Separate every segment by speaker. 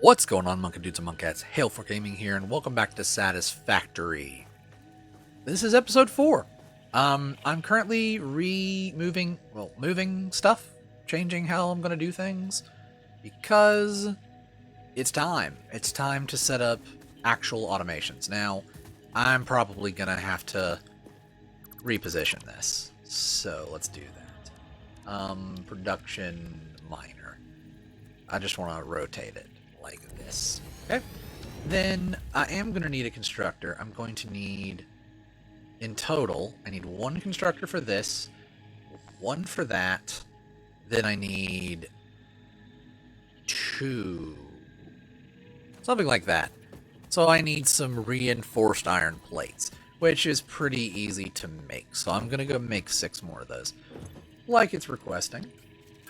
Speaker 1: What's going on, Monk Dudes and Monkettes? Hail for Gaming here, and welcome back to Satisfactory. This is episode 4. I'm currently moving stuff, changing how I'm gonna do things, because it's time. It's time to set up actual automations. Now, I'm probably gonna have to reposition this, so let's do that. Production minor. I just want to rotate it like this. Okay. Then I am going to need a constructor. I'm going to need, in total, I need one constructor for this, one for that. Then I need two. Something like that. So I need some reinforced iron plates, which is pretty easy to make. So I'm going to go make 6 more of those, like it's requesting,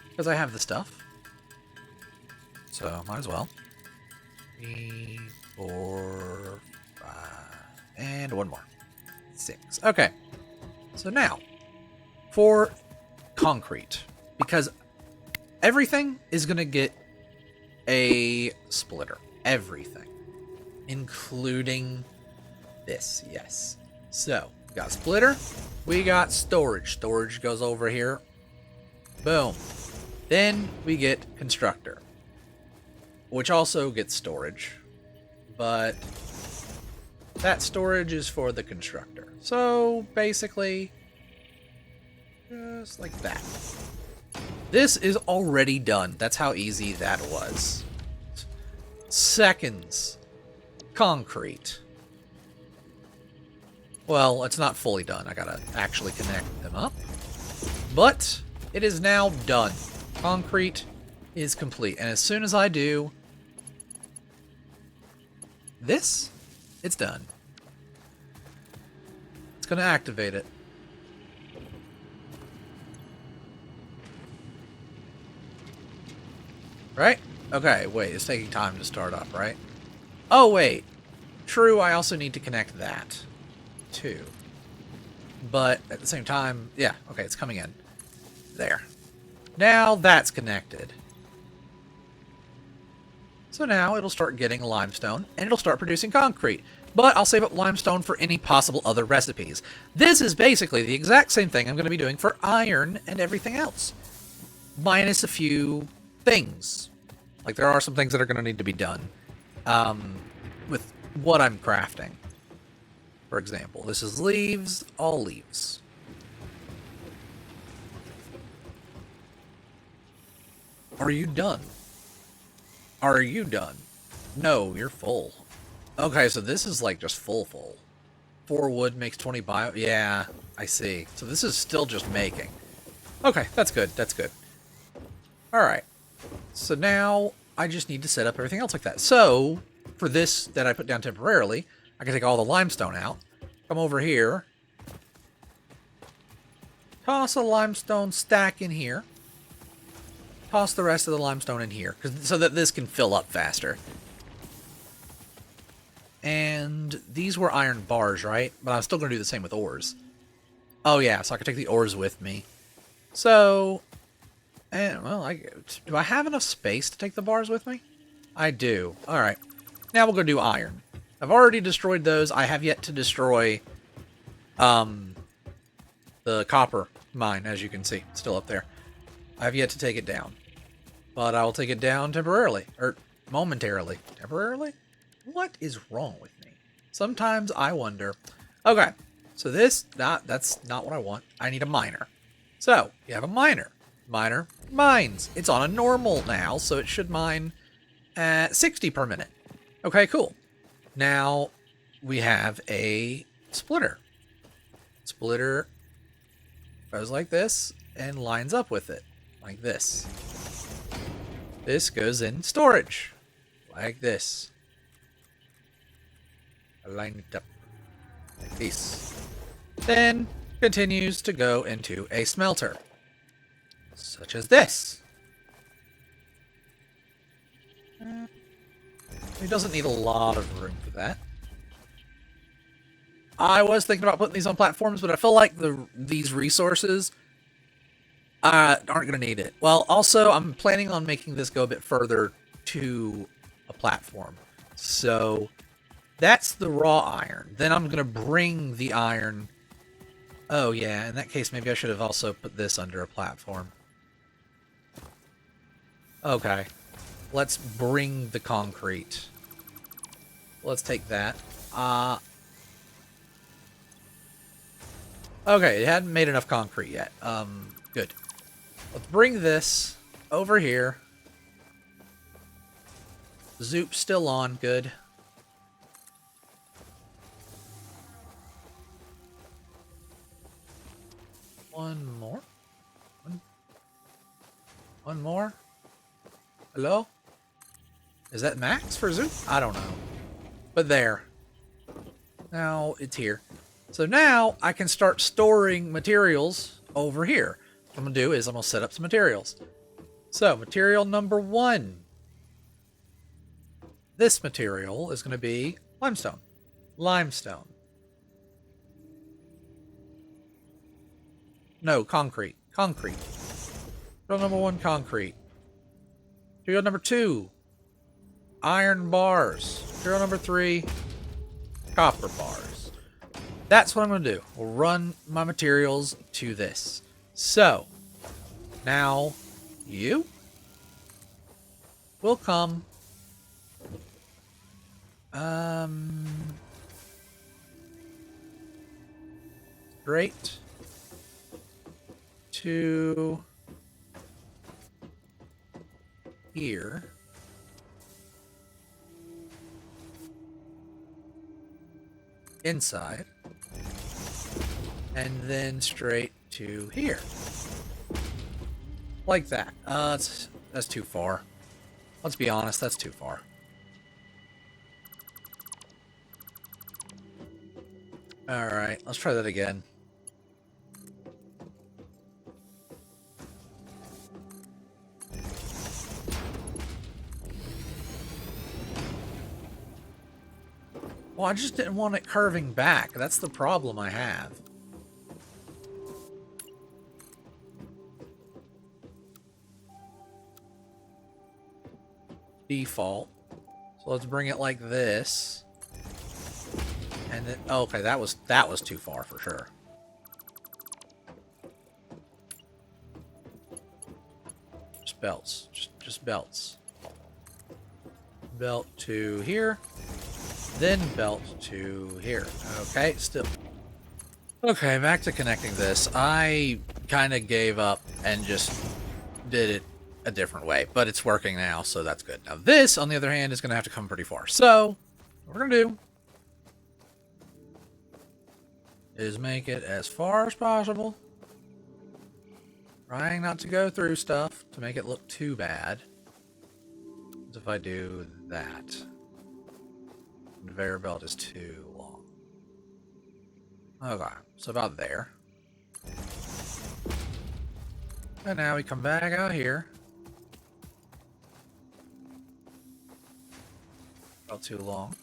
Speaker 1: because I have the stuff. So might as well. 3, 4, 5, and one more. 6. Okay. So now, for concrete, because everything is going to get a splitter. Everything. Including this, yes. So, we got splitter. We got storage. Storage goes over here. Boom. Then we get constructor, which also gets storage, but that storage is for the constructor. So basically, just like that. This is already done. That's how easy that was. Seconds. Concrete. Well, it's not fully done. I gotta actually connect them up. But it is now done. Concrete is complete. And as soon as I do this, it's done. It's going to activate it. Right? Okay, wait, it's taking time to start up, right? Oh, wait. True, I also need to connect that, too. But at the same time, yeah, okay, it's coming in. There. Now that's connected. So now it'll start getting limestone, and it'll start producing concrete. But I'll save up limestone for any possible other recipes. This is basically the exact same thing I'm going to be doing for iron and everything else. Minus a few things. Like, there are some things that are going to need to be done with what I'm crafting. For example, this is leaves, all leaves. Are you done? Are you done? No, you're full. Okay, so this is like just full. 4 wood makes 20 bio. Yeah, I see. So this is still just making. Okay, that's good. That's good. Alright. So now I just need to set up everything else like that. So for this that I put down temporarily, I can take all the limestone out. Come over here. Toss a limestone stack in here. Toss the rest of the limestone in here, so that this can fill up faster. And these were iron bars, right? But I'm still going to do the same with ores. Oh yeah, so I can take the ores with me. So, and well, do I have enough space to take the bars with me? I do. All right. Now we'll go do iron. I've already destroyed those. I have yet to destroy the copper mine, as you can see. It's still up there. I have yet to take it down. But I will take it down temporarily. Or momentarily. Temporarily? What is wrong with me? Sometimes I wonder. Okay. So that's not what I want. I need a miner. So, you have a miner. Miner mines. It's on a normal now, so it should mine at 60 per minute. Okay, cool. Now, we have a splitter. Splitter goes like this and lines up with it. Like this. This goes in storage. Like this. Line it up. Like this. Then continues to go into a smelter. Such as this. It doesn't need a lot of room for that. I was thinking about putting these on platforms, but I feel like these resources aren't going to need it. Well, also, I'm planning on making this go a bit further to a platform. So that's the raw iron. Then I'm going to bring the iron. Oh, yeah. In that case, maybe I should have also put this under a platform. Okay. Let's bring the concrete. Let's take that. Okay, it hadn't made enough concrete yet. Good. Let's bring this over here. Zoop's still on. Good. One more? One more? Hello? Is that max for Zoop? I don't know. But there. Now it's here. So now I can start storing materials over here. What I'm going to do is I'm going to set up some materials. So material number 1. This material is going to be limestone. Limestone. No, concrete. Concrete. Material number 1, concrete. Material number 2, iron bars. Material number 3, copper bars. That's what I'm going to do. We'll run my materials to this. So, now you will come straight to here. Inside. And then straight to here. Like that. That's too far. Let's be honest, that's too far. Alright, let's try that again. Well, I just didn't want it curving back. That's the problem I have. Default. So let's bring it like this. And then, oh, okay, that was too far for sure. Just belts. Just belts. Belt to here. Then belt to here. Okay, still. Okay, back to connecting this. I kind of gave up and just did it a different way, but it's working now, so that's good. Now this, on the other hand, is going to have to come pretty far. So, what we're going to do is make it as far as possible. Trying not to go through stuff to make it look too bad. As if I do that. The conveyor belt is too long. Okay, so about there. And now we come back out here. About too long.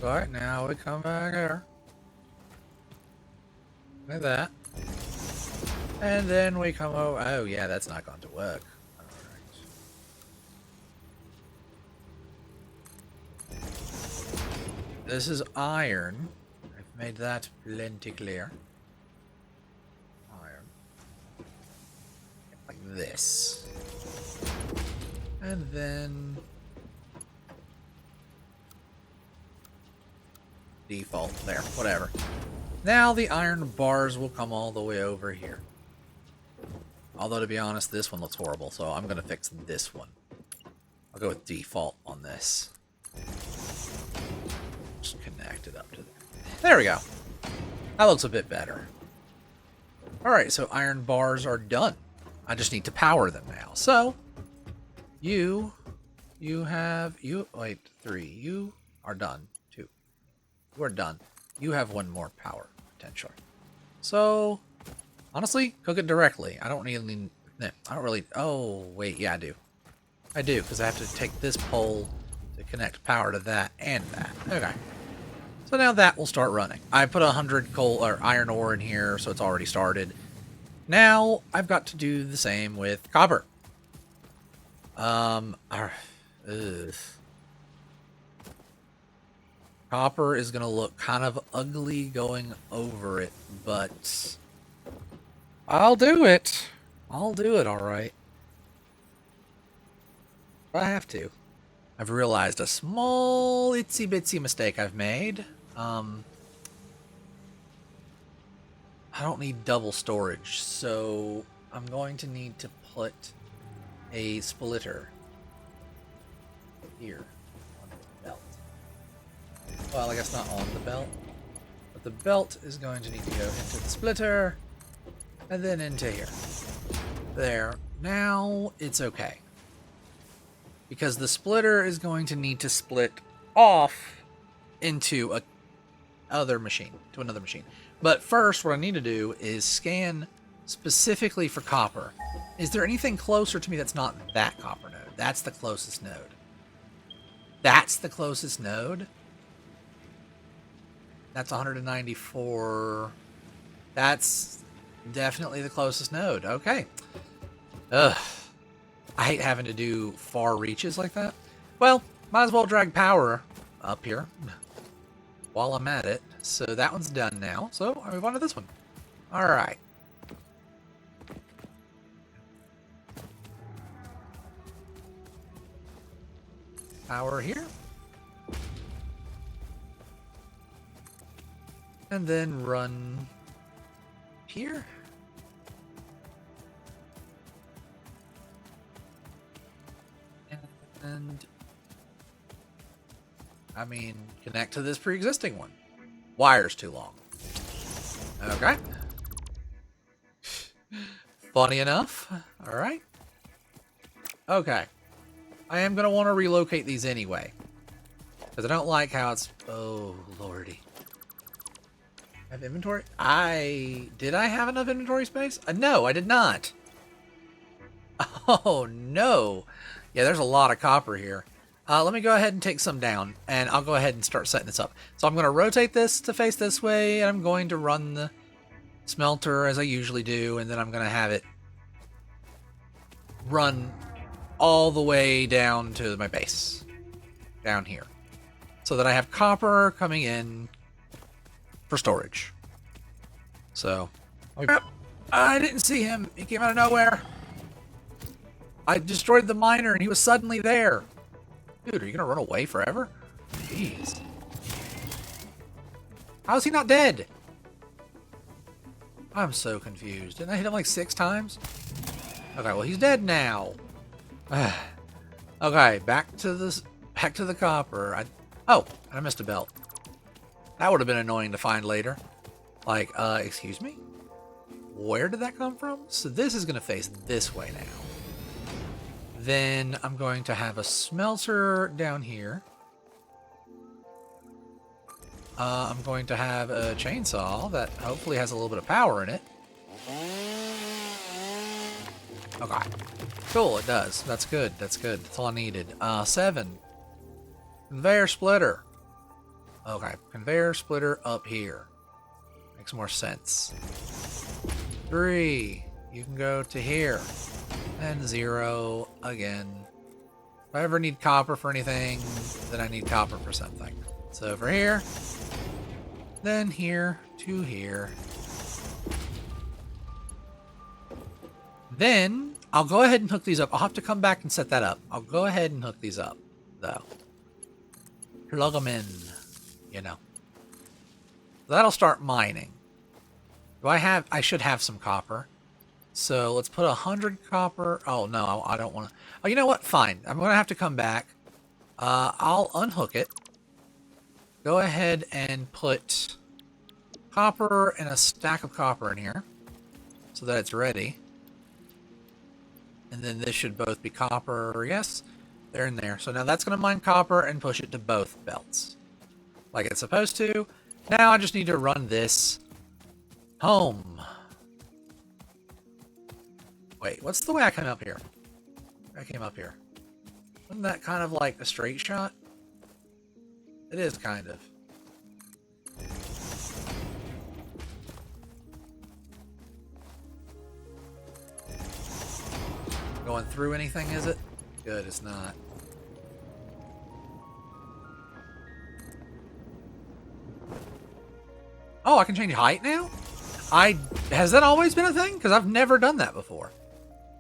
Speaker 1: Alright, now we come back here. Like that. And then we come over. Oh, yeah, that's not going to work. This is iron. I've made that plenty clear. Iron. Like this. And then default there, whatever. Now the iron bars will come all the way over here. Although to be honest, this one looks horrible, so I'm gonna fix this one. I'll go with default on this. Just connect it up to there. There we go. That looks a bit better. Alright, so iron bars are done. I just need to power them now. So, you have, wait, 3. You are done. 2. You are done. You have 1 more power potential. So, honestly, cook it directly. I don't really, I don't really, oh, wait, yeah, I do. I do, because I have to take this pole to connect power to that and that. Okay. So now that will start running. I put 100 coal or iron ore in here, so it's already started. Now I've got to do the same with copper. Ugh. Copper is going to look kind of ugly going over it, but I'll do it. I'll do it, all right. I have to. I've realized a small itsy-bitsy mistake I've made. I don't need double storage, so I'm going to need to put a splitter here on the belt. Well, I guess not on the belt, but the belt is going to need to go into the splitter and then into here. There. Now it's okay. Because the splitter is going to need to split off into another machine. But first, what I need to do is scan specifically for copper. Is there anything closer to me that's not that copper node? That's the closest node. That's the closest node? That's 194. That's definitely the closest node. Okay. Ugh. I hate having to do far reaches like that. Well, might as well drag power up here while I'm at it. So that one's done now. So I move on to this one. All right. Power here. And then run here. And I mean, connect to this pre-existing one. Wire's too long. Okay. Funny enough. All right. Okay. I am going to want to relocate these anyway. Because I don't like how it's... Oh, lordy. Have inventory? Did I have enough inventory space? No, I did not. Oh, no. Yeah, there's a lot of copper here. Let me go ahead and take some down, and I'll go ahead and start setting this up. So I'm going to rotate this to face this way, and I'm going to run the smelter as I usually do, and then I'm going to have it run all the way down to my base, down here, so that I have copper coming in for storage. So, I didn't see him. He came out of nowhere. I destroyed the miner, and he was suddenly there. Dude, are you going to run away forever? Jeez. How is he not dead? I'm so confused. Didn't I hit him like 6 times? Okay, well, he's dead now. Okay, back to the copper. I missed a belt. That would have been annoying to find later. Like, excuse me? Where did that come from? So this is going to face this way now. Then I'm going to have a smelter down here. I'm going to have a chainsaw that hopefully has a little bit of power in it. Okay. Cool, it does. That's good. That's good. That's all I needed. 7. Conveyor splitter. Okay. Conveyor splitter up here. Makes more sense. 3. You can go to here. And 0 again. If I ever need copper for anything, then I need copper for something. So over here. Then here to here. Then I'll go ahead and hook these up. I'll have to come back and set that up. I'll go ahead and hook these up, though. Plug them in, you know. That'll start mining. I should have some copper. So let's put 100 copper. Oh, no, I don't want to. Oh, you know what? Fine. I'm going to have to come back. I'll unhook it. Go ahead and put copper and a stack of copper in here so that it's ready. And then this should both be copper. Yes, they're in there. So now that's going to mine copper and push it to both belts like it's supposed to. Now I just need to run this home. Wait, what's the way I came up here? I came up here. Wasn't that kind of like a straight shot? It is kind of. Going through anything, is it? Good, it's not. Oh, I can change height now? Has that always been a thing? Because I've never done that before.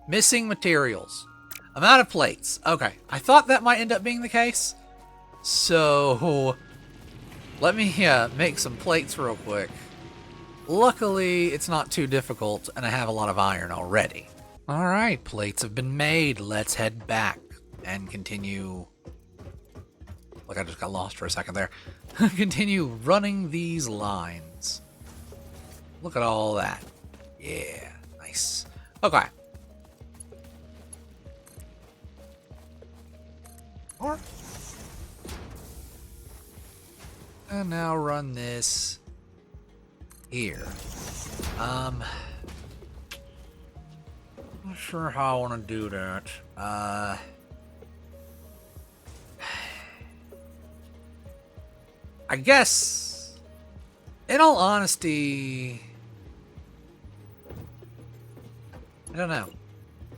Speaker 1: Missing materials. I'm out of plates. Okay, I thought that might end up being the case. So, let me make some plates real quick. Luckily, it's not too difficult, and I have a lot of iron already. Alright, plates have been made. Let's head back and continue... Like I just got lost for a second there. Continue running these lines. Look at all that. Yeah, nice. Okay. Or... And now run this here. Not sure how I want to do that. I guess, in all honesty, I don't know.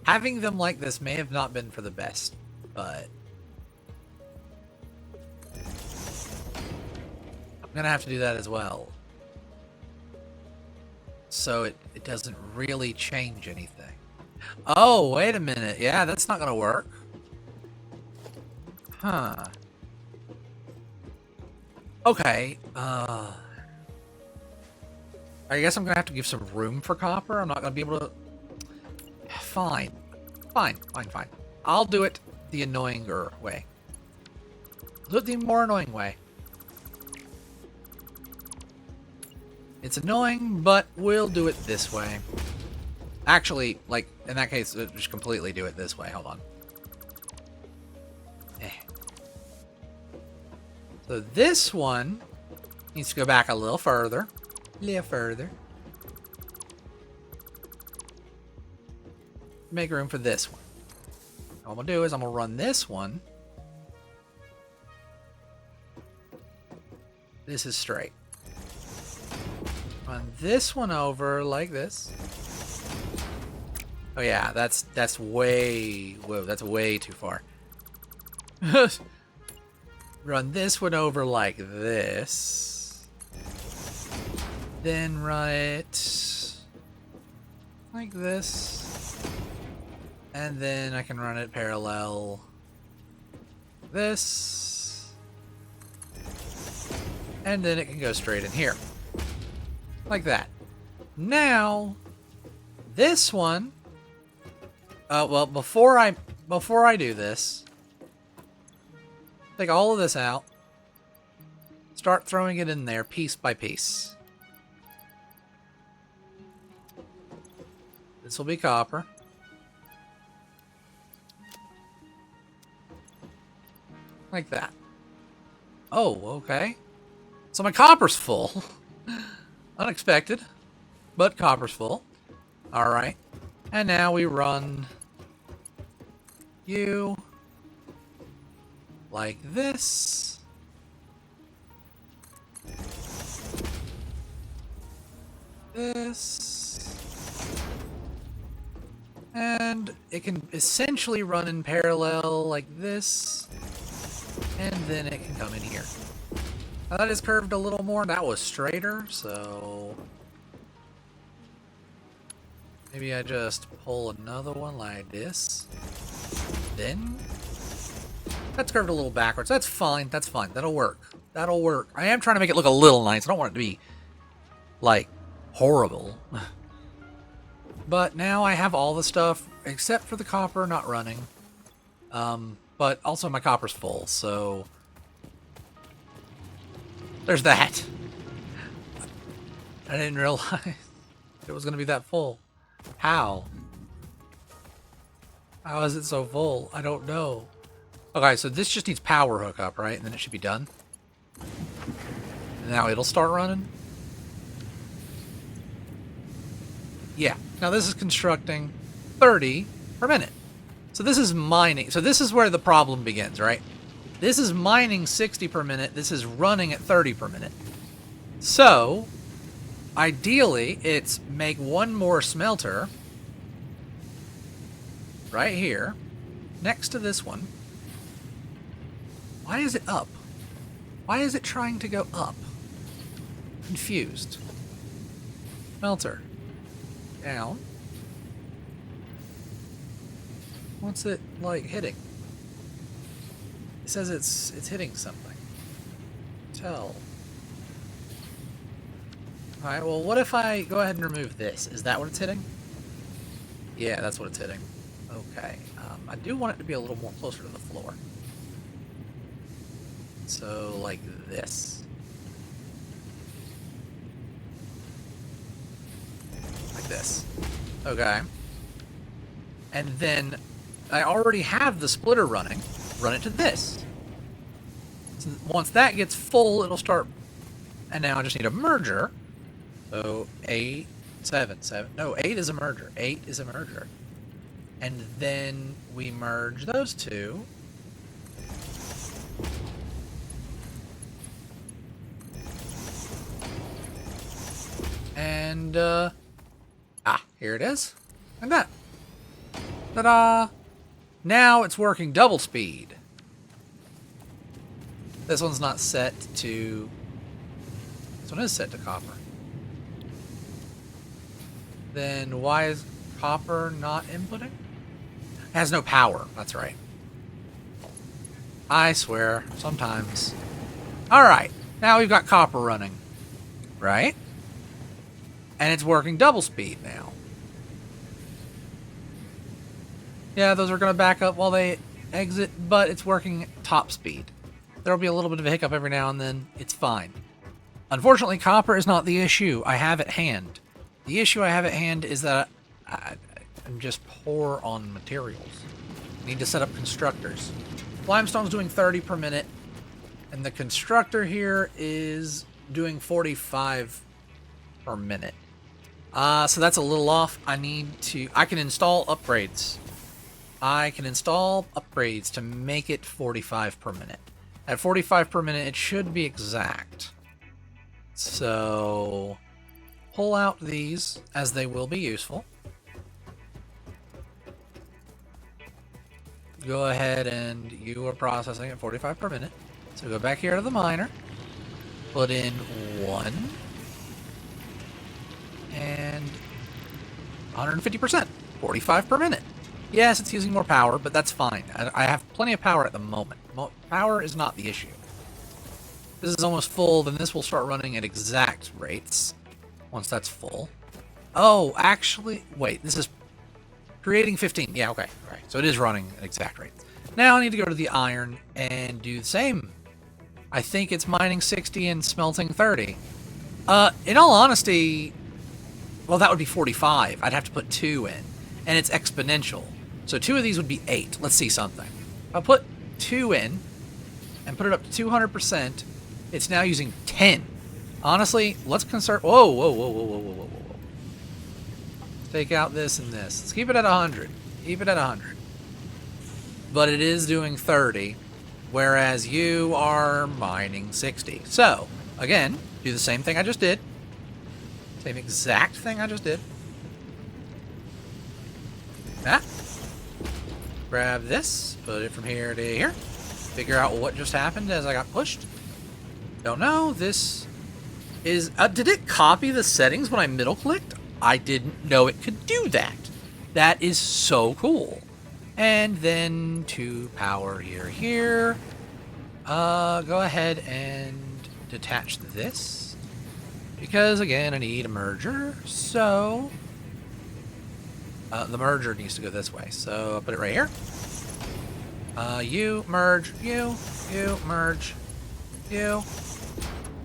Speaker 1: Having them like this may have not been for the best, but I'm gonna have to do that as well. So it doesn't really change anything. Oh, wait a minute. Yeah, that's not gonna work. Huh. Okay, I guess I'm gonna have to give some room for copper. I'm not gonna be able to... Fine. Fine. I'll do it the annoyinger way. Do it the more annoying way. It's annoying, but we'll do it this way. Actually, like, in that case, just completely do it this way. Hold on. So this one needs to go back a little further. Make room for this one. What I'm going to do is I'm going to run this one. This is straight. Run this one over like this. Oh yeah, that's way... Whoa, that's way too far. Run this one over like this. Then run it like this. And then I can run it parallel this. And then it can go straight in here. Like that. Now, this one... well, before I do this... Take all of this out. Start throwing it in there piece by piece. This will be copper. Like that. Oh, okay. So my copper's full. Unexpected. But copper's full. Alright. And now we run you like this. This. And it can essentially run in parallel like this. And then it can come in here. Now that is curved a little more. That was straighter, so... Maybe I just pull another one like this. Then... That's curved a little backwards. That's fine. That's fine. That'll work. That'll work. I am trying to make it look a little nice. I don't want it to be, like, horrible. But now I have all the stuff, except for the copper not running. But also my copper's full, so... There's that. I didn't realize it was going to be that full. How? How is it so full? I don't know. Okay, so this just needs power hookup, right? And then it should be done. And now it'll start running. Yeah. Now this is constructing 30 per minute. So this is mining. So this is where the problem begins, right? This is mining 60 per minute. This is running at 30 per minute. So, ideally, it's make one more smelter right here next to this one. Why is it up? Why is it trying to go up? confused. Smelter. Down. What's it, like, hitting? It says it's hitting something. Tell. Alright, well, what if I go ahead and remove this? Is that what it's hitting? Yeah, that's what it's hitting. Okay. I do want it to be a little more closer to the floor. So, like this. Like this. Okay. And then I already have the splitter running. Run it to this. So once that gets full, it'll start. And now I just need a merger. So 8, 7, 7. No, 8 is a merger. 8 is a merger. And then we merge those two. And, here it is. Like that. Ta-da! Now it's working double speed. This one's not set to... This one is set to copper. Then why is copper not inputting? It has no power. That's right. I swear, sometimes. Alright, now we've got copper running. Right? And it's working double speed now. Yeah, those are going to back up while they exit, but it's working top speed. There will be a little bit of a hiccup every now and then. It's fine. Unfortunately, copper is not the issue I have at hand. The issue I have at hand is that I'm just poor on materials. I need to set up constructors. Limestone's doing 30 per minute, and the constructor here is doing 45 per minute. So that's a little off. I can install upgrades. I can install upgrades to make it 45 per minute. At 45 per minute, it should be exact. So, pull out these, as they will be useful. Go ahead and you are processing at 45 per minute. So go back here to the miner. Put in 1. And 150%. 45 per minute. Yes, it's using more power, but that's fine. I have plenty of power at the moment. Power is not the issue. This is almost full, then this will start running at exact rates once that's full. Oh, actually, wait, this is creating 15. Yeah, okay, all right. So it is running at exact rates. Now I need to go to the iron and do the same. I think it's mining 60 and smelting 30. In all honesty, well, that would be 45. I'd have to put 2 in, and it's exponential. So 2 of these would be 8. Let's see something. If I put 2 in and put it up to 200%, it's now using 10. Honestly, let's conserve. Whoa, whoa, whoa, whoa, whoa, whoa, whoa, whoa. Take out this and this. Let's keep it at 100. Keep it at 100. But it is doing 30, whereas you are mining 60. So, again, do the same thing I just did. Same exact thing I just did. Ah. Grab this, put it from here to here. Figure out what just happened as I got pushed. Don't know. This is... did it copy the settings when I middle clicked? I didn't know it could do that. That is so cool. And then to power here. Go ahead and detach this. Because, again, I need a merger. So... the merger needs to go this way. So I'll put it right here. You merge, you merge, you,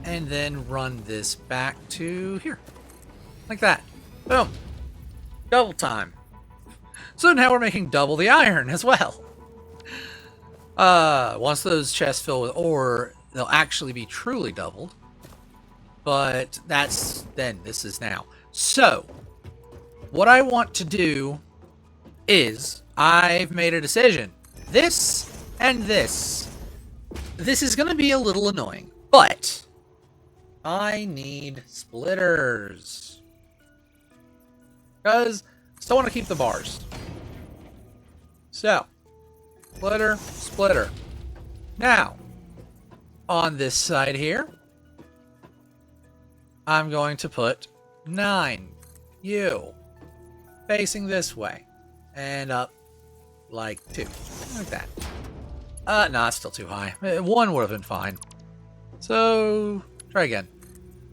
Speaker 1: and then run this back to here. Like that. Boom. Double time. So now we're making double the iron as well. Once those chests fill with ore, they'll actually be truly doubled. But this is now. So, what I want to do is, I've made a decision. This and this. This is going to be a little annoying, but I need splitters. Because I still want to keep the bars. So, splitter. Now, on this side here, I'm going to put 9. You. Facing this way. And up like 2. Like that. No, it's still too high. 1 would have been fine. So, try again.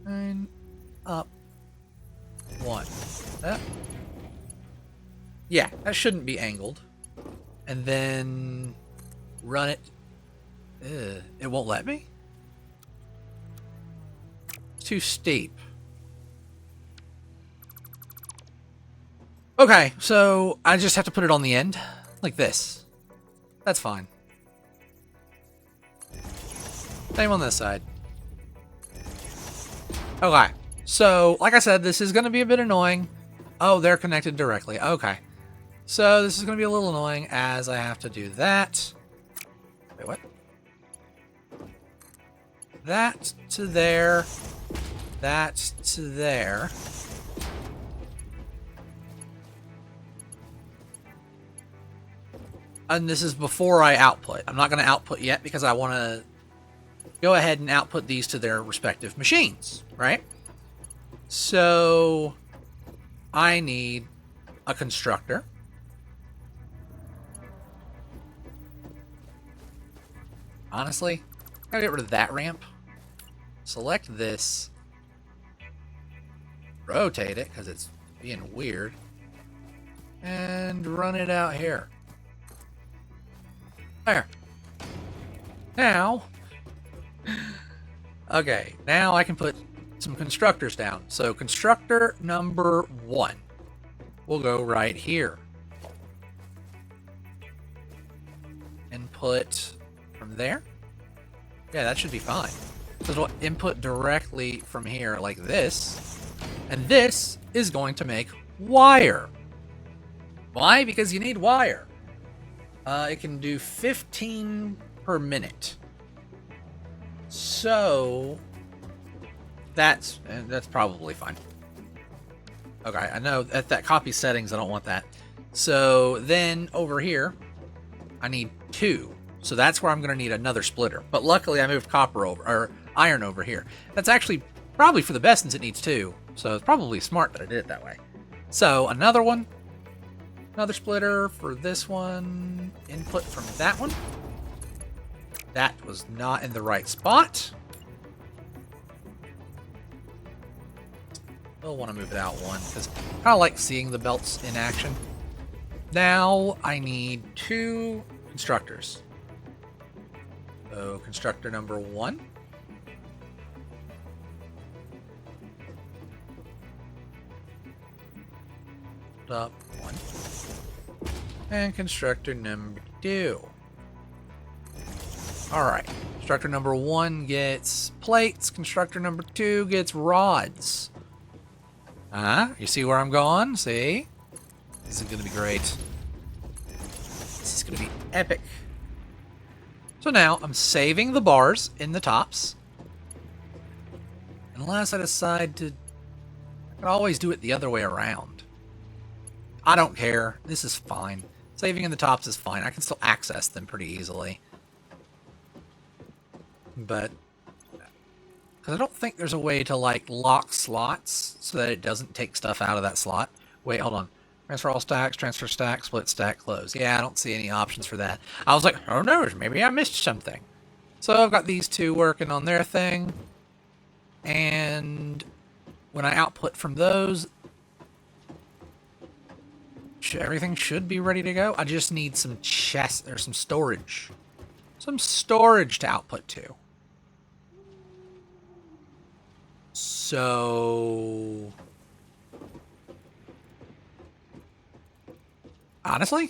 Speaker 1: 9, up, 1. Yeah, that shouldn't be angled. And then run it. It won't let me? It's too steep. Okay, so I just have to put it on the end, like this. That's fine. Same on this side. Okay, so like I said, this is going to be a bit annoying. Oh, they're connected directly. Okay, so this is going to be a little annoying as I have to do that. Wait, what? That to there. That to there. And this is before I output. I'm not going to output yet because I want to go ahead and output these to their respective machines, right? So I need a constructor. Honestly, I gotta get rid of that ramp. Select this. Rotate it because it's being weird. And run it out here. There. Now, okay, now I can put some constructors down. So constructor number 1 will go right here. Input from there. Yeah, that should be fine. So it'll input directly from here like this. And this is going to make wire. Why? Because you need wire. It can do 15 per minute. So that's probably fine. Okay, I know at that copy settings I don't want that. So then over here I need 2. So that's where I'm going to need another splitter. But luckily I moved copper over or iron over here. That's actually probably for the best since it needs 2. So it's probably smart that I did it that way. So another one. Another splitter for this one. Input from that one. That was not in the right spot. We'll want to move it out 1 because I kind of like seeing the belts in action. Now I need 2 constructors. So constructor number 1. Up 1. And constructor number 2. Alright. Constructor number 1 gets plates. Constructor number 2 gets rods. You see where I'm going? See? This is going to be great. This is going to be epic. So now I'm saving the bars in the tops. Unless I decide to... I can always do it the other way around. I don't care. This is fine. Saving in the tops is fine. I can still access them pretty easily. But... because I don't think there's a way to, like, lock slots so that it doesn't take stuff out of that slot. Wait, hold on. Transfer all stacks, transfer stack, split stack, close. Yeah, I don't see any options for that. I was like, oh no, maybe I missed something. So I've got these 2 working on their thing. And when I output from those, everything should be ready to go. I just need some chests or some storage. Some storage to output to. So... honestly,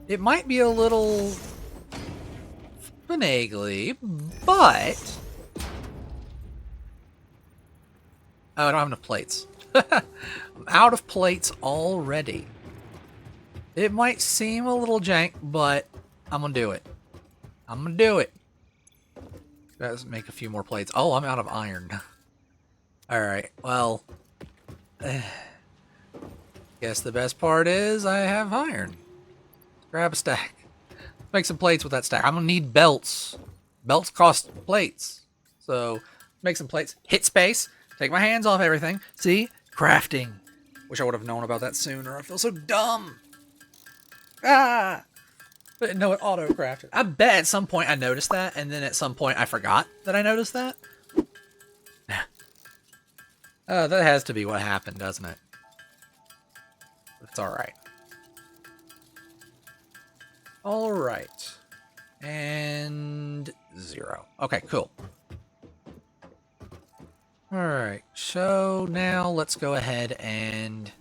Speaker 1: it might be a little finagly, but... oh, I don't have enough plates. I'm out of plates already. It might seem a little jank, but I'm gonna do it. I'm gonna do it. Let's make a few more plates. Oh, I'm out of iron. Alright, well... guess the best part is I have iron. Grab a stack. Make some plates with that stack. I'm gonna need belts. Belts cost plates. So Make some plates. Hit space. Take my hands off everything. See? Crafting. Wish I would have known about that sooner. I feel so dumb. Ah! I didn't know it auto-crafted. I bet at some point I noticed that, and then at some point I forgot that I noticed that. That has to be what happened, doesn't it? It's alright. Alright. And 0. Okay, cool. Alright, so now let's go ahead and...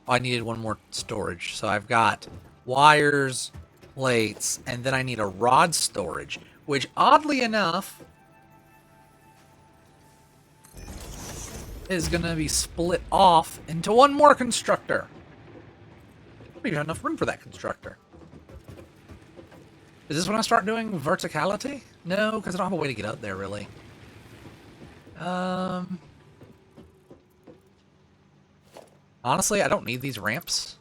Speaker 1: Oh, I needed one more storage. So I've got wires, plates, and then I need a rod storage, which oddly enough is going to be split off into one more constructor. We don't have enough room for that constructor. Is this when I start doing verticality? No, because I don't have a way to get up there, really. Honestly, I don't need these ramps.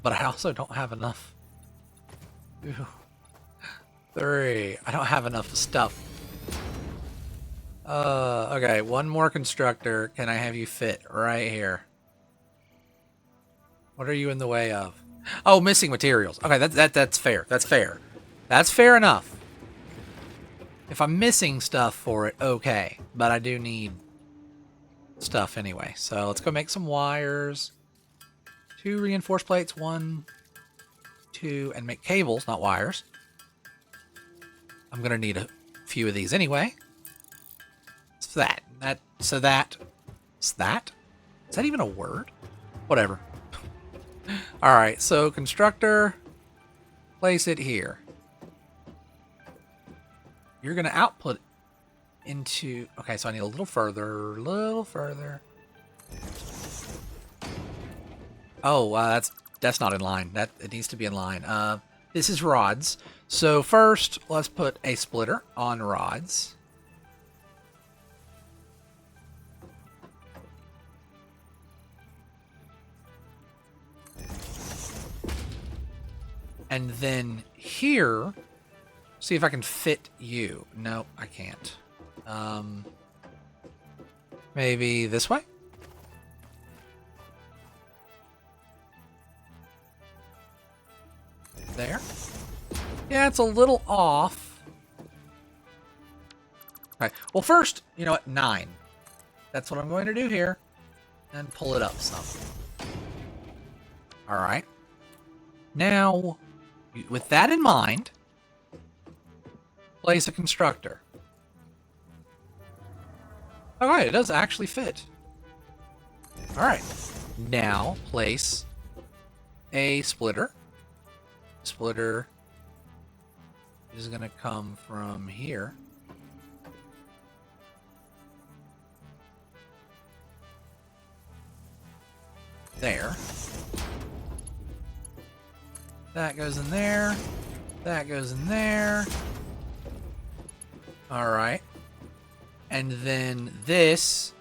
Speaker 1: But I also don't have enough. 2, 3. I don't have enough stuff. Okay, one more constructor. Can I have you fit right here? What are you in the way of? Oh, missing materials. Okay, that's fair. That's fair. That's fair enough. If I'm missing stuff for it, okay. But I do need stuff anyway. So let's go make some wires. 2 reinforced plates. 1, 2, and make cables, not wires. I'm gonna need a few of these anyway. So that. Is that even a word? Whatever. Alright, so constructor, place it here. You're going to output into... Okay, so I need a little further, Oh, that's not in line. It needs to be in line. This is rods. So first, let's put a splitter on rods. And then here, see if I can fit you. No, I can't. Maybe this way? There. Yeah, it's a little off. Okay, well first, you know what, 9. That's what I'm going to do here. And pull it up some. Alright. Now... with that in mind, place a constructor. Alright, it does actually fit. Alright, now place a splitter. Splitter is going to come from here. There. That goes in there. That goes in there. Alright. And then this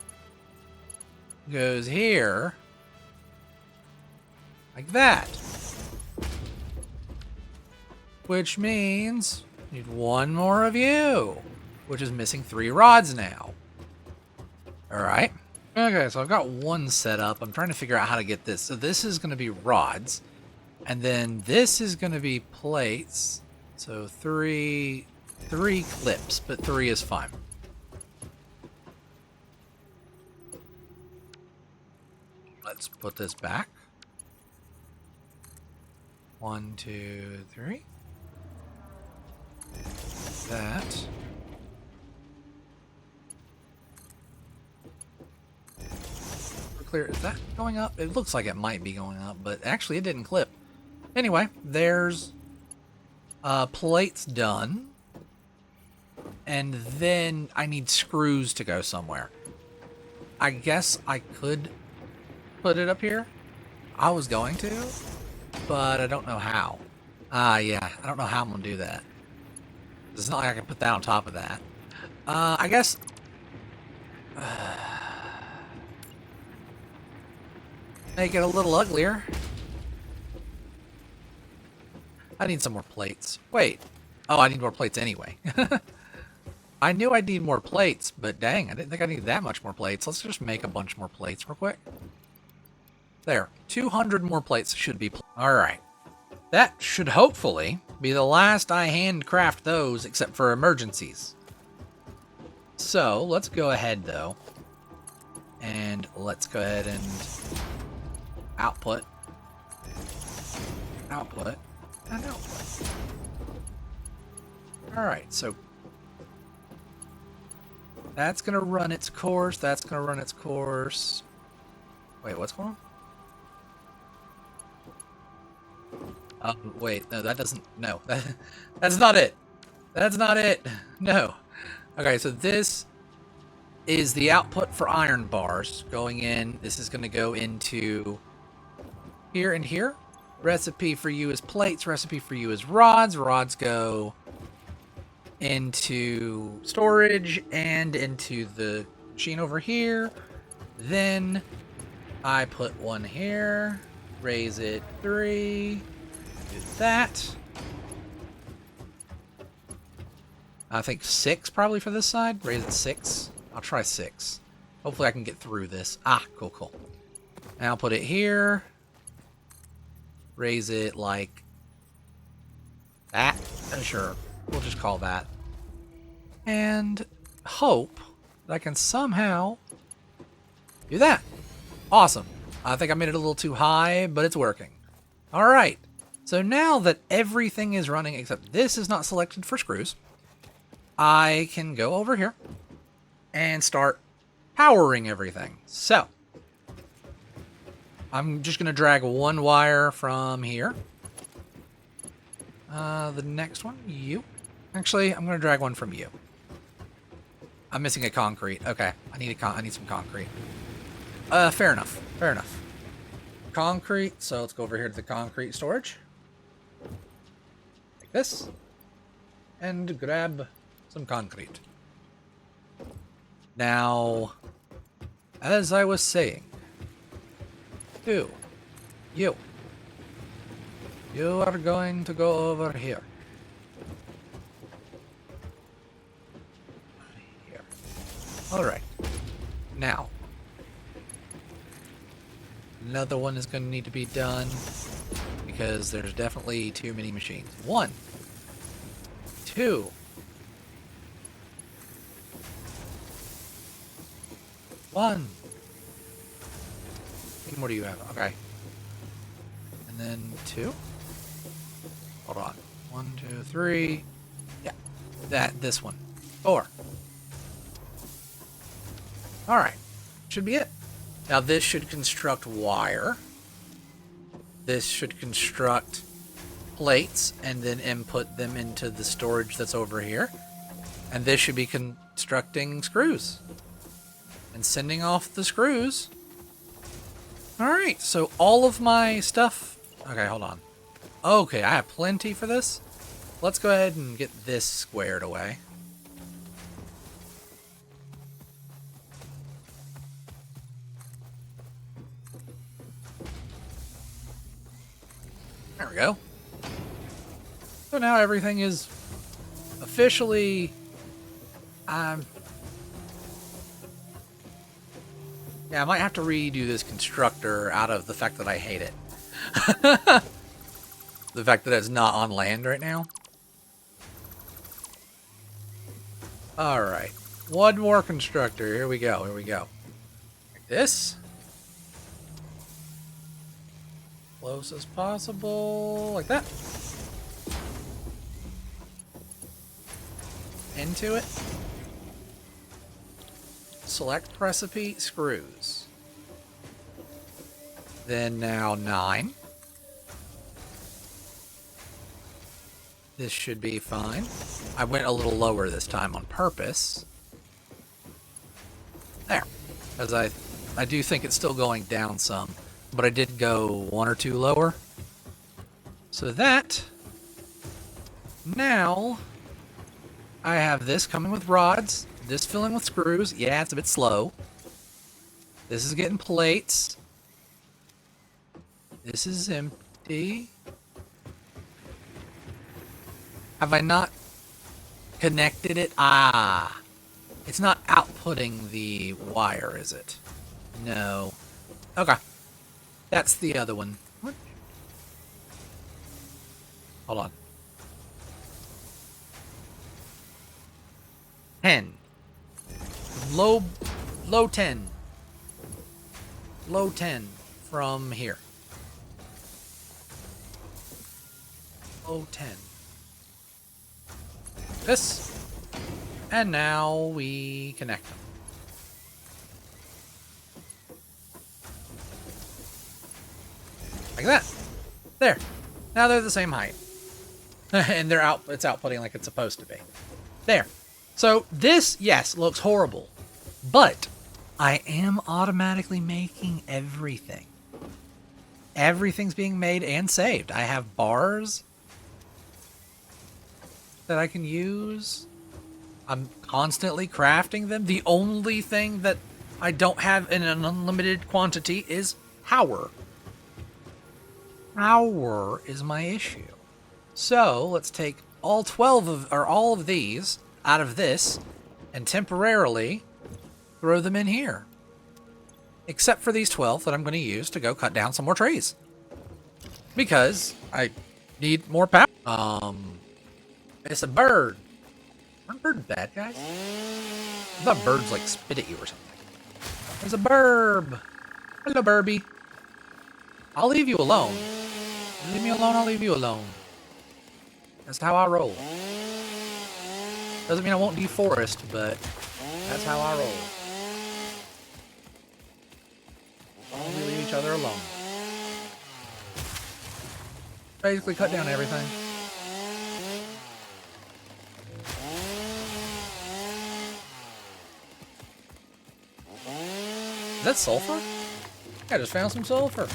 Speaker 1: goes here. Like that. Which means I need one more of you. Which is missing 3 rods now. Alright. Okay, so I've got one set up. I'm trying to figure out how to get this. So this is going to be rods. And then this is going to be plates. So 3 clips, but 3 is fine. Let's put this back. 1, 2, 3. That. We're clear. Is that going up? It looks like it might be going up, but actually it didn't clip. Anyway, there's plates done. And then I need screws to go somewhere. I guess I could put it up here. I was going to, but I don't know how. Yeah, I don't know how I'm going to do that. It's not like I can put that on top of that. I guess... make it a little uglier. I need some more plates. Wait. Oh, I need more plates anyway. I knew I'd need more plates, but dang, I didn't think I needed that much more plates. Let's just make a bunch more plates real quick. There, 200 more plates should be. Alright. That should hopefully be the last I handcraft those, except for emergencies. So, let's go ahead, though. And let's go ahead and output. Output. And output. Alright, so that's going to run its course. That's going to run its course. Wait, what's going on? Wait, no, that doesn't, no. That's not it. That's not it. No. Okay, so this is the output for iron bars going in. This is going to go into here and here. Recipe for you is plates. Recipe for you is rods. Rods go into storage and into the machine over here. Then I put one here, raise it 3, do that. I think 6 probably for this side. Raise it 6. I'll try 6. Hopefully I can get through this. Ah, cool, cool. And I'll put it here. Raise it like that. Sure, we'll just call that. And hope that I can somehow do that. Awesome. I think I made it a little too high, but it's working. All right. So now that everything is running, except this is not selected for screws, I can go over here and start powering everything. So I'm just going to drag one wire from here. The next one, you. Actually, I'm going to drag one from you. I'm missing a concrete. Okay, I need some concrete. Fair enough. Fair enough. Concrete. So let's go over here to the concrete storage. Like this. And grab some concrete. Now, as I was saying, you are going to go over here. Alright. Now, another one is going to need to be done because there's definitely too many machines. 1, 2, 1. How many more do you have? Okay. And then 2. Hold on. 1, 2, 3. Yeah. This one. 4. Alright. Should be it. Now this should construct wire. This should construct plates and then input them into the storage that's over here. And this should be constructing screws. And sending off the screws. Alright, so all of my stuff... Okay, hold on. Okay, I have plenty for this. Let's go ahead and get this squared away. There we go. So now everything is officially... yeah, I might have to redo this constructor out of the fact that I hate it. The fact that it's not on land right now. Alright. One more constructor. Here we go. Here we go. Like this. Close as possible. Like that. Into it. Select recipe, screws. Then now 9. This should be fine. I went a little lower this time on purpose. There. Because I do think it's still going down some. But I did go 1 or 2 lower. So that... Now... I have this coming with rods. This filling with screws. Yeah, it's a bit slow. This is getting plates. This is empty. Have I not connected it. Ah. It's not outputting the wire, is it? No. Okay. That's the other one. What? Hold on. 10. Low 10. Low 10 from here. Low 10. This. And now we connect them. Like that. There. Now they're the same height. And it's outputting like it's supposed to be. There. So this, yes, looks horrible. But I am automatically making everything. Everything's being made and saved. I have bars that I can use. I'm constantly crafting them. The only thing that I don't have in an unlimited quantity is power. Power is my issue. So let's take all 12 of, or all of these out of this and temporarily throw them in here. Except for these 12 that I'm going to use to go cut down some more trees. Because I need more power. It's a bird. Aren't birds bad guys? I thought birds like spit at you or something. There's a burb. Hello, Burby. I'll leave you alone. Leave me alone, I'll leave you alone. That's how I roll. Doesn't mean I won't deforest, but that's how I roll. We leave each other alone. Basically cut down everything. Is that sulfur? I just found some sulfur.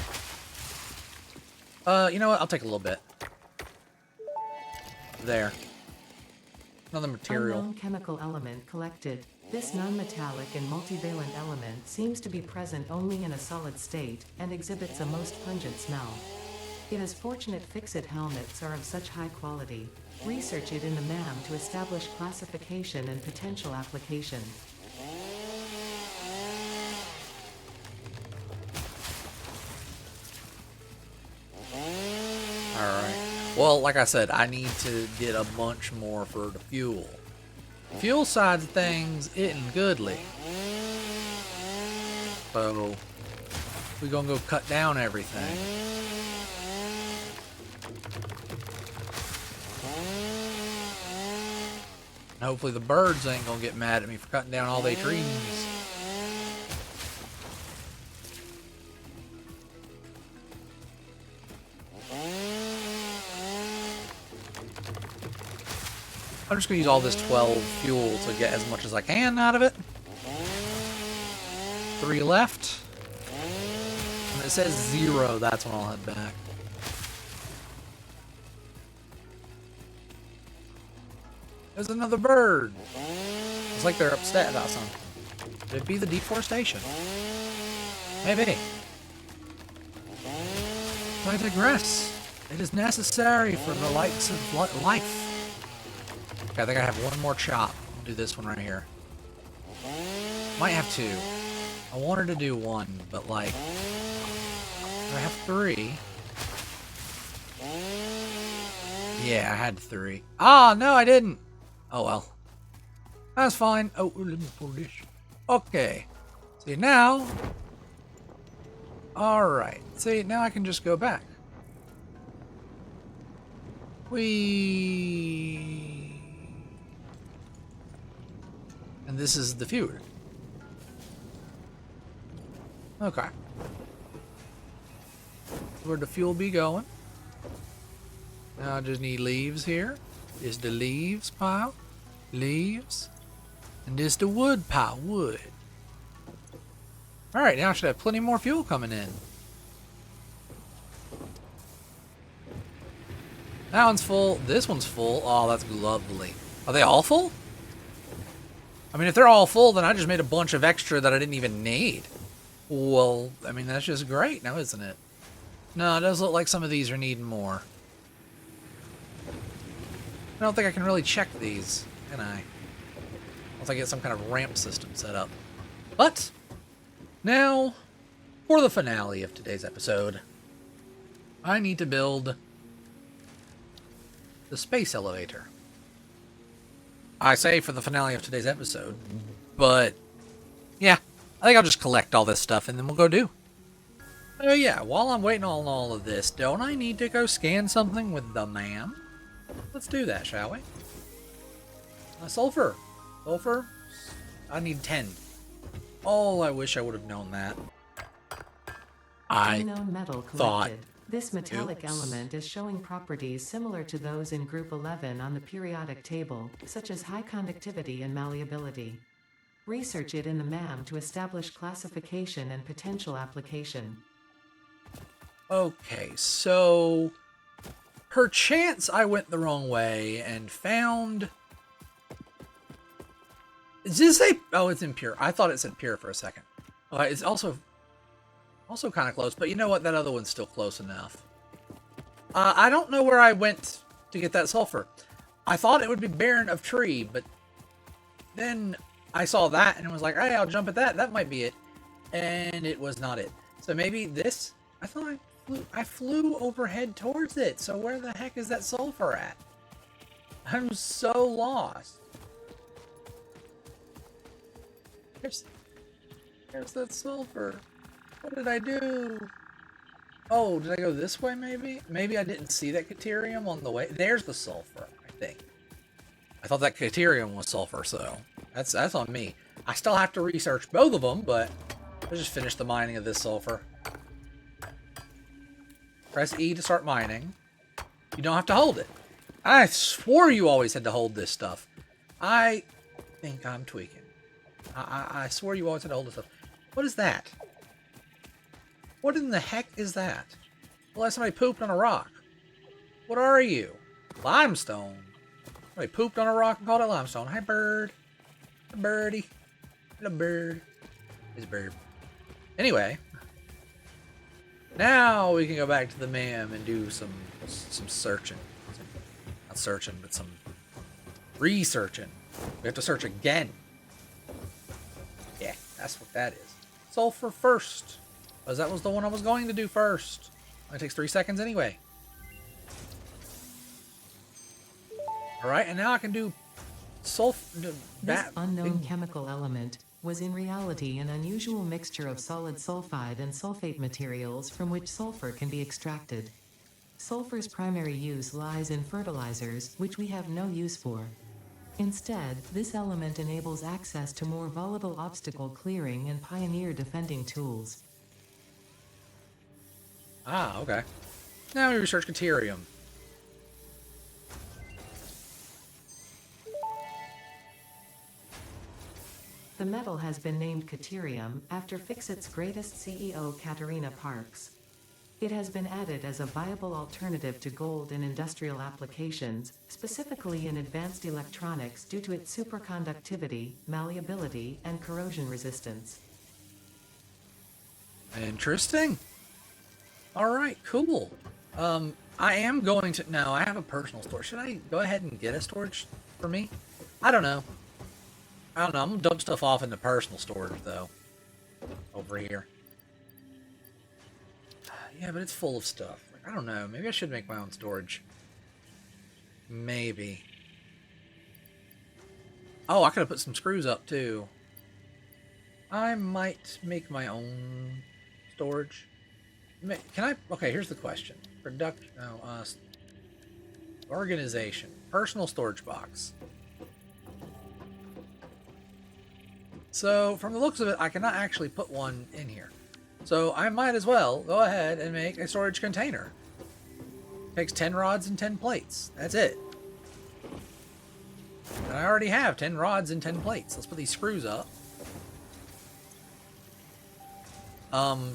Speaker 1: You know what? I'll take a little bit. There. Another material.
Speaker 2: Unknown chemical element collected. This non-metallic and multivalent element seems to be present only in a solid state and exhibits a most pungent smell. It is fortunate fixit helmets are of such high quality. Research it in the MAM to establish classification and potential application.
Speaker 1: Alright. Well, like I said, I need to get a bunch more for the fuel. Fuel side of things isn't goodly. So, we're gonna go cut down everything. And hopefully the birds ain't gonna get mad at me for cutting down all their trees. I'm just going to use all this 12 fuel to get as much as I can out of it. 3 left. When it says 0, that's when I'll head back. There's another bird. It's like they're upset about something. Could it be the deforestation? Maybe. I digress. It is necessary for the likes of life. Okay, I think I have one more chop. I'll do this one right here. Might have 2. I wanted to do 1, but like, I have 3. Yeah, I had 3. Ah, no, I didn't. Oh well. That's fine. Oh, let me pull this. Okay. See, now. Alright. See, now I can just go back. And this is the fuel. Okay. Where'd the fuel be going? Now I just need leaves here. This the leaves pile. Leaves. And this the wood pile. Wood. Alright, now I should have plenty more fuel coming in. That one's full. This one's full. Oh, that's lovely. Are they all full? I mean, if they're all full, then I just made a bunch of extra that I didn't even need. Well, I mean, that's just great now, isn't it? No, it does look like some of these are needing more. I don't think I can really check these. can I? Once I get some kind of ramp system set up. But, now, for the finale of today's episode, I need to build the space elevator. I say for the finale of today's episode, but yeah, I think I'll just collect all this stuff and then we'll go do. Oh yeah, while I'm waiting on all of this, don't I need to go scan something with the man? Let's do that, shall we? Sulfur. Sulfur? I need 10. Oh, I wish I would have known that.
Speaker 2: Unknown metal
Speaker 1: thought...
Speaker 2: collected. This metallic
Speaker 1: Oops.
Speaker 2: element is showing properties similar to those in Group 11 on the periodic table, such as high conductivity and malleability. Research it in the MAM to establish classification and potential application.
Speaker 1: Okay, so... perchance I went the wrong way and found... Does this say... Oh, it's impure. I thought it said pure for a second. It's also kind of close, but you know what? That other one's still close enough. I don't know where I went to get that sulfur. I thought it would be barren of tree, but then I saw that and was like, hey, I'll jump at that. That might be it. And it was not it. So maybe this... I thought I flew overhead towards it. So where the heck is that sulfur at? I'm so lost. There's that sulfur. What did I do? Oh, did I go this way maybe? Maybe I didn't see that caterium on the way. There's the sulfur, I think. I thought that caterium was sulfur, so that's on me. I still have to research both of them, but let's just finish the mining of this sulfur. Press E to start mining. You don't have to hold it. I swore you always had to hold this stuff. I think I'm tweaking. I swore you always had to hold this stuff. What is that? What in the heck is that? Well, that's somebody pooped on a rock. What are you? Limestone. Somebody pooped on a rock and called it limestone. Hi, bird. Hi, birdie. Hello, bird. It's a bird. Anyway. Now we can go back to the MAM and do some searching. Not searching, but some researching. We have to search again. Yeah, that's what that is. Sulfur first. Because that was the one I was going to do first. It takes 3 seconds anyway. Alright, and now I can do sulfur.
Speaker 2: This unknown chemical element was in reality an unusual mixture of solid sulfide and sulfate materials from which sulfur can be extracted. Sulfur's primary use lies in fertilizers, which we have no use for. Instead, this element enables access to more volatile obstacle clearing and pioneer defending tools.
Speaker 1: Ah, okay. Now we research caterium.
Speaker 2: The metal has been named caterium after Fixit's greatest CEO Katerina Parks. It has been added as a viable alternative to gold in industrial applications, specifically in advanced electronics due to its superconductivity, malleability, and corrosion resistance.
Speaker 1: Interesting. Alright, cool. I am going to... No, I have a personal storage. Should I go ahead and get a storage for me? I don't know. I'm going to dump stuff off into personal storage, though. Over here. Yeah, but it's full of stuff. Like, I don't know. Maybe I should make my own storage. Maybe. Oh, I could have put some screws up, too. I might make my own storage. Can I... Okay, here's the question. Organization. Personal storage box. So, from the looks of it, I cannot actually put one in here. So, I might as well go ahead and make a storage container. Takes 10 rods and 10 plates. That's it. And I already have 10 rods and 10 plates. Let's put these screws up.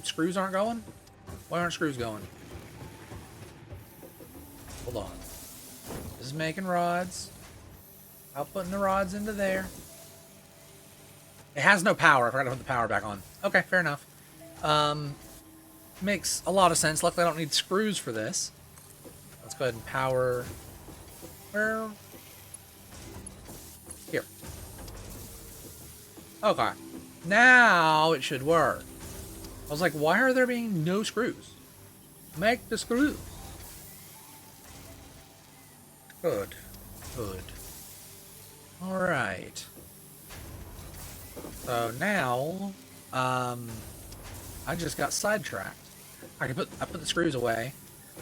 Speaker 1: Screws aren't going? Why aren't screws going? Hold on. This is making rods. I'm putting the rods into there. It has no power. I forgot to put the power back on. Okay, fair enough. Makes a lot of sense. Luckily, I don't need screws for this. Let's go ahead and power... Where... Okay. Now it should work. I was like, why are there being no screws? Make the screws. Good. Good. Alright. So now, I just got sidetracked. I put the screws away.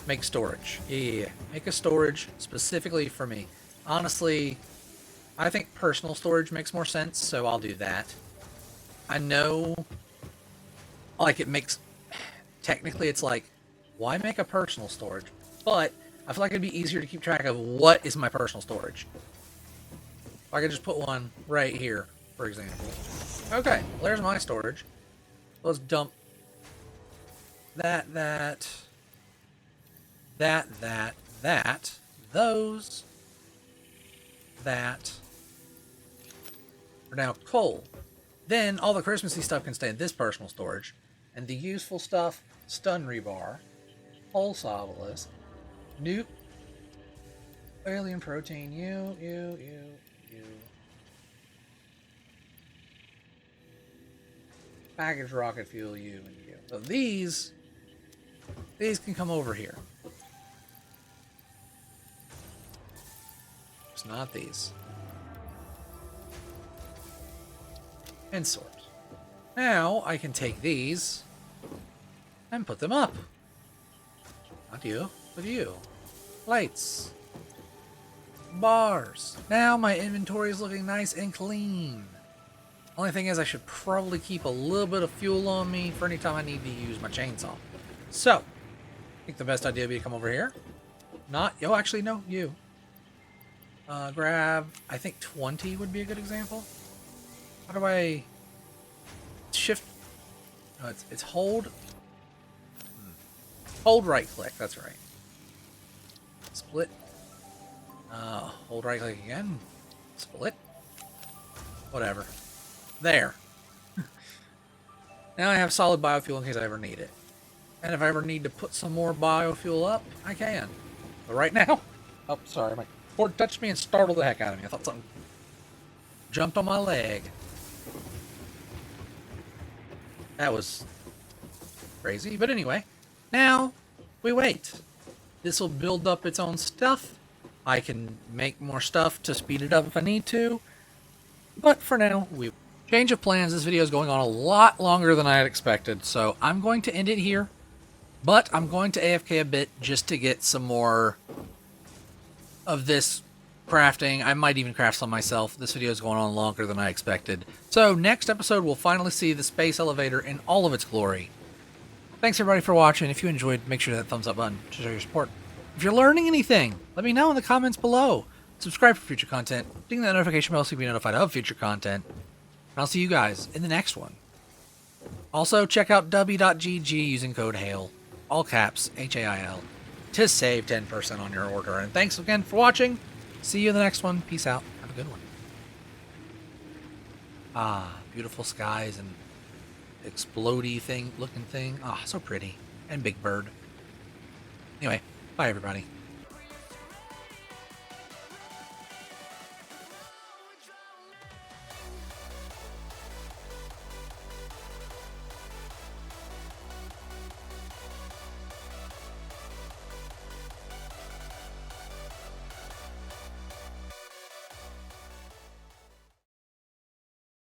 Speaker 1: Make storage. Yeah. Make a storage specifically for me. Honestly, I think personal storage makes more sense, so I'll do that. I know, like, it makes... Technically, it's like, why make a personal storage? But I feel like it'd be easier to keep track of what is my personal storage. I could just put one right here, for example. Okay, well, there's my storage. Let's dump that, those, that. For now, coal. Then all the Christmassy stuff can stay in this personal storage, and the useful stuff: stun rebar, pulse obelisk, nuke, alien protein, you. Package rocket fuel, you and you. So these can come over here. It's not these. And sort. Now I can take these and put them up. Not you, but you. Lights. Bars. Now my inventory is looking nice and clean. Only thing is I should probably keep a little bit of fuel on me for any time I need to use my chainsaw. So, I think the best idea would be to come over here. Not, oh, actually, no, you. Grab, I think 20 would be a good example. How do I shift? No, it's hold. Hold right click, that's right. Split. Hold right click again. Split. Whatever. There. Now I have solid biofuel in case I ever need it. And if I ever need to put some more biofuel up, I can. But right now... Oh, sorry. My cord touched me and startled the heck out of me. I thought something jumped on my leg. That was crazy. But anyway, now we wait. This will build up its own stuff. I can make more stuff to speed it up if I need to. But for now, we... Change of plans. This video is going on a lot longer than I had expected, so I'm going to end it here. But I'm going to AFK a bit just to get some more of this crafting. I might even craft some myself. This video is going on longer than I expected. So next episode, we'll finally see the space elevator in all of its glory. Thanks everybody for watching. If you enjoyed, make sure to hit that thumbs up button to show your support. If you're learning anything, let me know in the comments below. Subscribe for future content. Ding that notification bell so you can be notified of future content. And I'll see you guys in the next one. Also, check out w.gg using code HAIL, all caps, HAIL, to save 10% on your order. And thanks again for watching. See you in the next one. Peace out. Have a good one. Ah, beautiful skies and explodey thing, looking thing. Ah, so pretty. And big bird. Anyway, bye everybody.